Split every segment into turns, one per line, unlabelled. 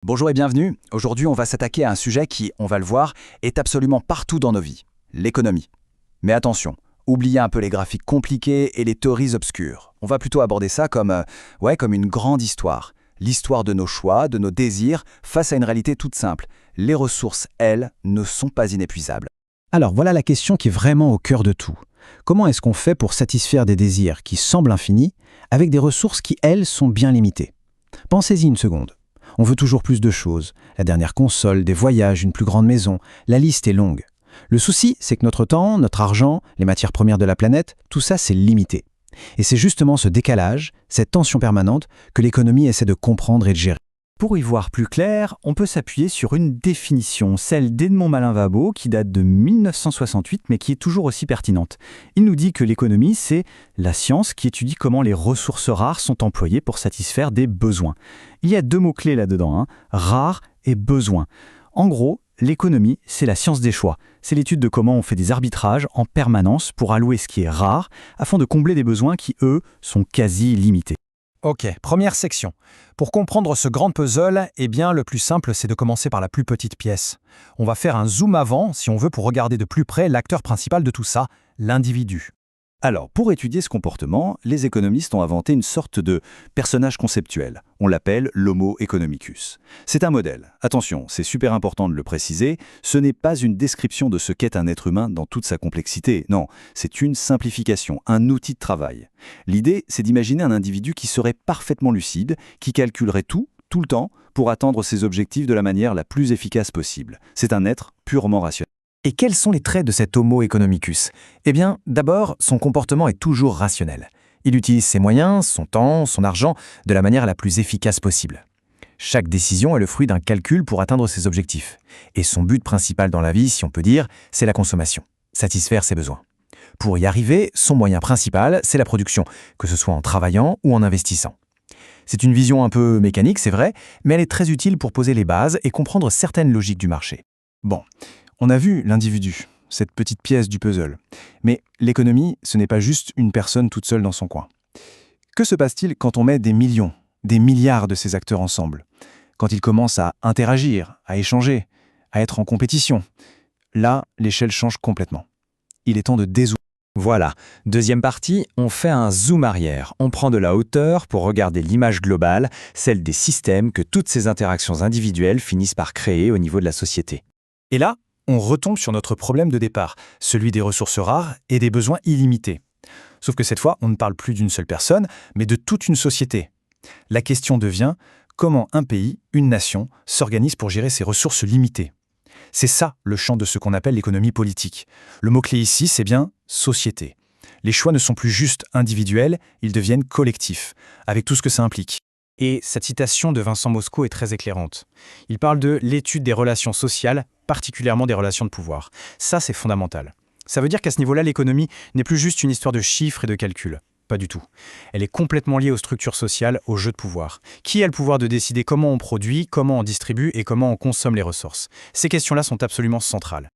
Bonjour et bienvenue. Aujourd'hui, on va s'attaquer à un sujet qui, on va le voir, est absolument partout dans nos vies, l'économie. Mais attention, oubliez un peu les graphiques compliqués et les théories obscures. On va plutôt aborder ça comme une grande histoire. L'histoire de nos choix, de nos désirs, face à une réalité toute simple. Les ressources, elles, ne sont pas inépuisables.
Alors voilà la question qui est vraiment au cœur de tout. Comment est-ce qu'on fait pour satisfaire des désirs qui semblent infinis avec des ressources qui, elles, sont bien limitées? Pensez-y une seconde. On veut toujours plus de choses. La dernière console, des voyages, une plus grande maison. La liste est longue. Le souci, c'est que notre temps, notre argent, les matières premières de la planète, tout ça, c'est limité. Et c'est justement ce décalage, cette tension permanente, que l'économie essaie de comprendre et de gérer.
Pour y voir plus clair, on peut s'appuyer sur une définition, celle d'Edmond Malin-Vadbo, qui date de 1968, mais qui est toujours aussi pertinente. Il nous dit que l'économie, c'est la science qui étudie comment les ressources rares sont employées pour satisfaire des besoins. Il y a deux mots-clés là-dedans, rare et besoin. En gros, l'économie, c'est la science des choix. C'est l'étude de comment on fait des arbitrages en permanence pour allouer ce qui est rare, afin de combler des besoins qui, eux, sont quasi limités.
Ok, première section. Pour comprendre ce grand puzzle, le plus simple, c'est de commencer par la plus petite pièce. On va faire un zoom avant, si on veut, pour regarder de plus près l'acteur principal de tout ça, l'individu.
Alors, pour étudier ce comportement, les économistes ont inventé une sorte de personnage conceptuel. On l'appelle l'Homo economicus. C'est un modèle. Attention, c'est super important de le préciser, ce n'est pas une description de ce qu'est un être humain dans toute sa complexité. Non, c'est une simplification, un outil de travail. L'idée, c'est d'imaginer un individu qui serait parfaitement lucide, qui calculerait tout le temps, pour atteindre ses objectifs de la manière la plus efficace possible. C'est un être purement rationnel.
Et quels sont les traits de cet Homo economicus? D'abord, son comportement est toujours rationnel. Il utilise ses moyens, son temps, son argent, de la manière la plus efficace possible. Chaque décision est le fruit d'un calcul pour atteindre ses objectifs. Et son but principal dans la vie, si on peut dire, c'est la consommation, satisfaire ses besoins. Pour y arriver, son moyen principal, c'est la production, que ce soit en travaillant ou en investissant. C'est une vision un peu mécanique, c'est vrai, mais elle est très utile pour poser les bases et comprendre certaines logiques du marché. Bon, on a vu l'individu, cette petite pièce du puzzle. Mais l'économie, ce n'est pas juste une personne toute seule dans son coin. Que se passe-t-il quand on met des millions, des milliards de ces acteurs ensemble? Quand ils commencent à interagir, à échanger, à être en compétition? Là, l'échelle change complètement. Il est temps de dézoomer.
Voilà, deuxième partie, on fait un zoom arrière. On prend de la hauteur pour regarder l'image globale, celle des systèmes que toutes ces interactions individuelles finissent par créer au niveau de la société.
Et là, on retombe sur notre problème de départ, celui des ressources rares et des besoins illimités. Sauf que cette fois, on ne parle plus d'une seule personne, mais de toute une société. La question devient comment un pays, une nation, s'organise pour gérer ses ressources limitées. C'est ça le champ de ce qu'on appelle l'économie politique. Le mot-clé ici, c'est bien société. Les choix ne sont plus juste individuels, ils deviennent collectifs, avec tout ce que ça implique. Et cette citation de Vincent Moscaud est très éclairante. Il parle de l'étude des relations sociales, particulièrement des relations de pouvoir. Ça, c'est fondamental. Ça veut dire qu'à ce niveau-là, l'économie n'est plus juste une histoire de chiffres et de calculs. Pas du tout. Elle est complètement liée aux structures sociales, aux jeux de pouvoir. Qui a le pouvoir de décider comment on produit, comment on distribue et comment on consomme les ressources? Ces questions-là sont absolument centrales.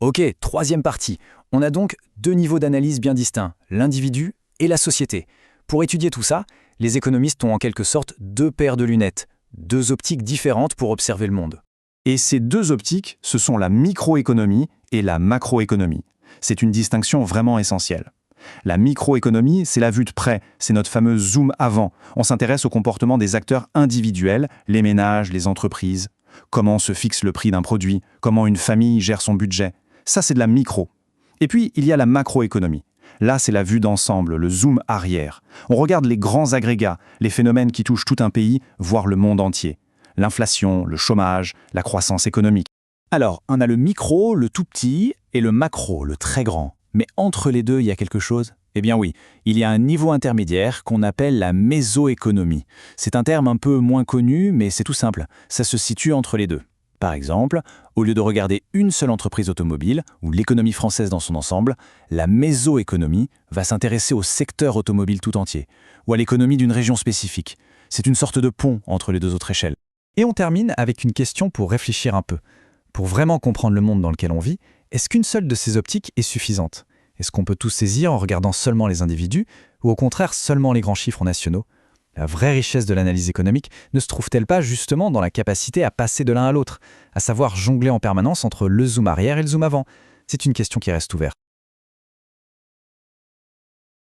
Ok, troisième partie. On a donc deux niveaux d'analyse bien distincts, l'individu et la société. Pour étudier tout ça, les économistes ont en quelque sorte deux paires de lunettes, deux optiques différentes pour observer le monde.
Et ces deux optiques, ce sont la microéconomie et la macroéconomie. C'est une distinction vraiment essentielle. La microéconomie, c'est la vue de près, c'est notre fameux zoom avant. On s'intéresse au comportement des acteurs individuels, les ménages, les entreprises. Comment se fixe le prix d'un produit, comment une famille gère son budget. Ça, c'est de la micro. Et puis, il y a la macroéconomie. Là, c'est la vue d'ensemble, le zoom arrière. On regarde les grands agrégats, les phénomènes qui touchent tout un pays, voire le monde entier. L'inflation, le chômage, la croissance économique.
Alors, on a le micro, le tout petit, et le macro, le très grand. Mais entre les deux, il y a quelque chose? Eh bien oui, il y a un niveau intermédiaire qu'on appelle la mésoéconomie. C'est un terme un peu moins connu, mais c'est tout simple. Ça se situe entre les deux. Par exemple, au lieu de regarder une seule entreprise automobile, ou l'économie française dans son ensemble, la mésoéconomie va s'intéresser au secteur automobile tout entier, ou à l'économie d'une région spécifique. C'est une sorte de pont entre les deux autres échelles.
Et on termine avec une question pour réfléchir un peu. Pour vraiment comprendre le monde dans lequel on vit, est-ce qu'une seule de ces optiques est suffisante? Est-ce qu'on peut tout saisir en regardant seulement les individus, ou au contraire seulement les grands chiffres nationaux?
La vraie richesse de l'analyse économique ne se trouve-t-elle pas justement dans la capacité à passer de l'un à l'autre, à savoir jongler en permanence entre le zoom arrière et le zoom avant? C'est une question qui reste ouverte.